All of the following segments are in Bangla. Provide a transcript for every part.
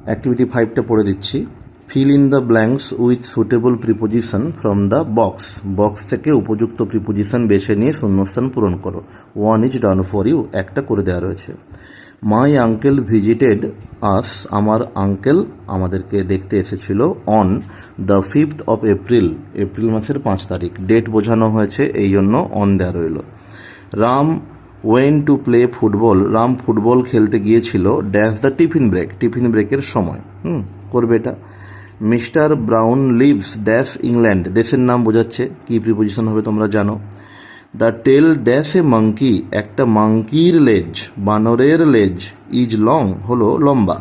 অ্যাক্টিভিটি 5টা পড়ে দিচ্ছি। Fill in the blanks with suitable preposition from the box. Box থেকে উপযুক্ত প্রিপোজিশন বেছে নিয়ে শূন্যস্থান পূরণ করো। 1 ইজ ডান ফর ইউ, একটা করে দেওয়া রয়েছে। মাই আঙ্কেল ভিজিটেড আস, আমার আঙ্কেল আমাদেরকে দেখতে এসেছিল on the 5th of April, April মাসের 5 তারিখ। ডেট বোঝানো হয়েছে, এই জন্য অন দেওয়া রইল। Ram went to play football, Ram football খেলতে গিয়েছিল dash the tiffin break, tiffin ব্রেকের সময়। করবে এটা। Mister Brown lives dash England, দেশের নাম বোঝাচ্ছে, কী প্রিপোজিশন হবে তোমরা জানো। The tail dash a monkey, একটা মাঙ্কির লেজ, বানরের লেজ, ইজ লং হলো লম্বা।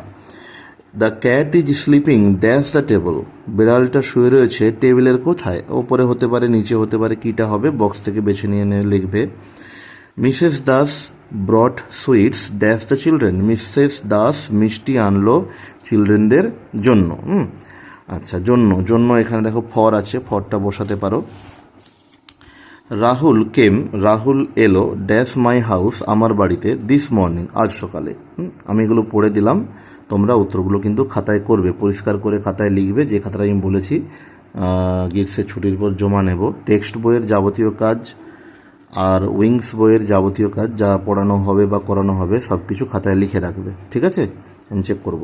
The cat is sleeping dash the table, বিড়ালটা শুয়ে রয়েছে টেবিলের কোথায়, ওপরে হতে পারে নিচে হতে পারে, কীটা হবে বক্স থেকে বেছে নিয়ে লিখবে। Mrs Das ব্রট sweets dash the children, Mrs Das মিষ্টি আনলো চিলড্রেনদের জন্য। আচ্ছা, জন্য জন্য এখানে দেখো ফর আছে, ফরটা বসাতে পারো। রাহুল কেম, রাহুল এলো ড্যাশ মাই হাউস, আমার বাড়িতে দিস মর্নিং, আজ সকালে। আমি এগুলো পড়ে দিলাম, তোমরা উত্তরগুলো কিন্তু খাতায় করবে, পরিষ্কার করে খাতায় লিখবে, যে খাতাটা আমি বলেছি গ্রীষ্মের ছুটির পর জমা নেব। টেক্সট বইয়ের যাবতীয় কাজ আর উইংস বইয়ের যাবতীয় কাজ যা পড়ানো হবে বা করানো হবে সব কিছু খাতায় লিখে রাখবে, ঠিক আছে? আমি চেক করব।